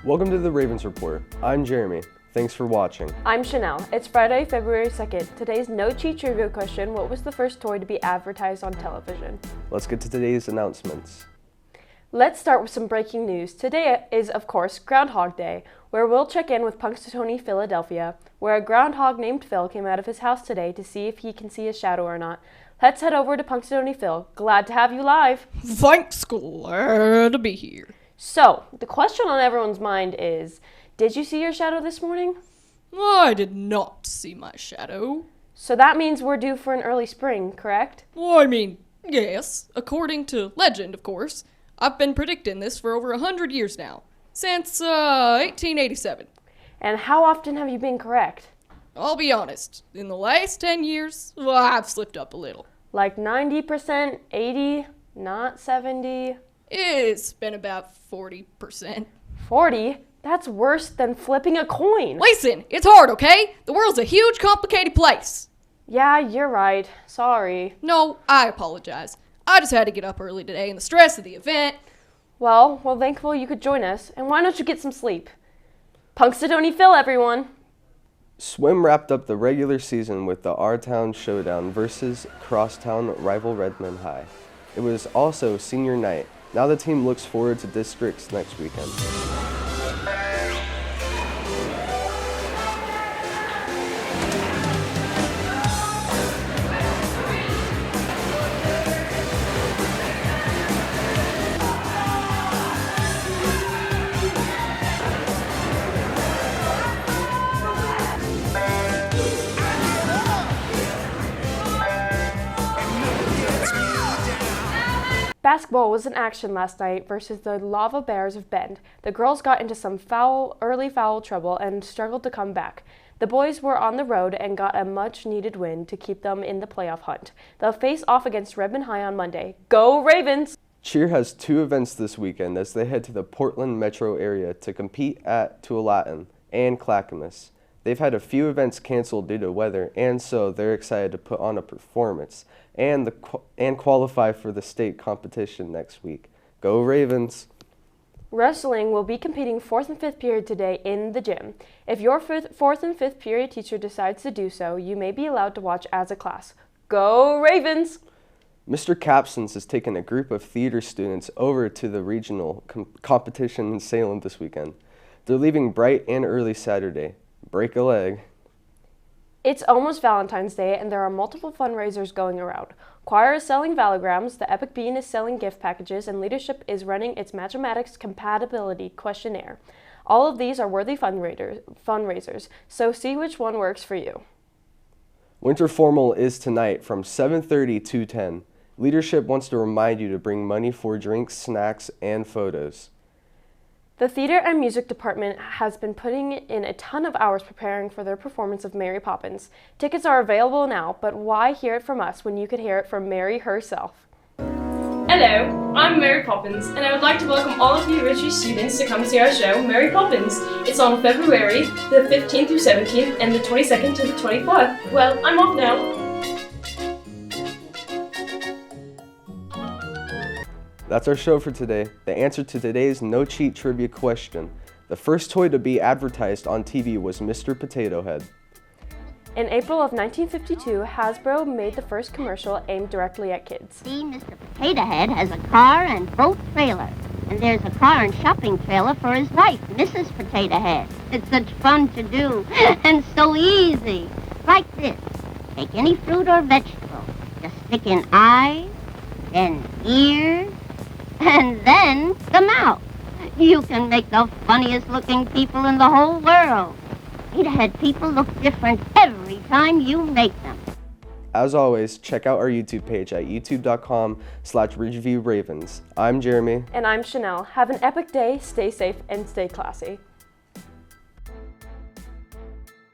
Welcome to the Ravens Report. I'm Jeremy. Thanks for watching. I'm Chanel. It's Friday, February 2nd. Today's no cheat trivia question: what was the first toy to be advertised on television? Let's get to today's announcements. Let's start with some breaking news. Today is, of course, Groundhog Day, where we'll check in with Punxsutawney, Philadelphia, where a groundhog named Phil came out of his house today to see if he can see a shadow or not. Let's head over to Punxsutawney Phil. Glad to have you live. Thanks, glad to be here. So, the question on everyone's mind is, did you see your shadow this morning? I did not see my shadow. So that means we're due for an early spring, correct? Yes. According to legend, of course. I've been predicting this for over 100 years now. Since, 1887. And how often have you been correct? I'll be honest. In the last 10 years, I've slipped up a little. Like 90%, 80%, not 70%? It's been about 40%. 40%? That's worse than flipping a coin. Listen, it's hard, okay? The world's a huge, complicated place. Yeah, you're right. Sorry. No, I apologize. I just had to get up early today in the stress of the event. Well, we're thankful you could join us, and why don't you get some sleep? Punxsutawney Phil, everyone! Swim wrapped up the regular season with the R-Town Showdown versus crosstown rival Redmond High. It was also senior night. Now the team looks forward to districts next weekend. Basketball was in action last night versus the Lava Bears of Bend. The girls got into some early foul trouble and struggled to come back. The boys were on the road and got a much-needed win to keep them in the playoff hunt. They'll face off against Redmond High on Monday. Go Ravens! Cheer has two events this weekend as they head to the Portland metro area to compete at Tualatin and Clackamas. They've had a few events canceled due to weather, and so they're excited to put on a performance and qualify for the state competition next week. Go Ravens! Wrestling will be competing 4th and 5th period today in the gym. If your 4th and 5th period teacher decides to do so, you may be allowed to watch as a class. Go Ravens! Mr. Capsons has taken a group of theater students over to the regional competition in Salem this weekend. They're leaving bright and early Saturday. Break a leg. It's almost Valentine's Day, and there are multiple fundraisers going around. Choir is selling valograms, the Epic Bean is selling gift packages, and Leadership is running its Mathematics Compatibility Questionnaire. All of these are worthy fundraisers, so see which one works for you. Winter Formal is tonight from 7:30 to 10. Leadership wants to remind you to bring money for drinks, snacks, and photos. The theater and music department has been putting in a ton of hours preparing for their performance of Mary Poppins. Tickets are available now, but why hear it from us when you could hear it from Mary herself? Hello, I'm Mary Poppins, and I would like to welcome all of you Ridgeview students to come see our show, Mary Poppins. It's on February the 15th through 17th and the 22nd to the 24th. Well, I'm off now. That's our show for today. The answer to today's no cheat trivia question. The first toy to be advertised on TV was Mr. Potato Head. In April of 1952, Hasbro made the first commercial aimed directly at kids. See, Mr. Potato Head has a car and boat trailer. And there's a car and shopping trailer for his wife, Mrs. Potato Head. It's such fun to do and so easy. Like this. Take any fruit or vegetable. Just stick in eyes, then ears, and then the mouth. You can make the funniest looking people in the whole world. Potato Head people look different every time you make them. As always, check out our YouTube page at youtube.com/RidgeviewRavens. I'm Jeremy. And I'm Chanel. Have an epic day, stay safe, and stay classy.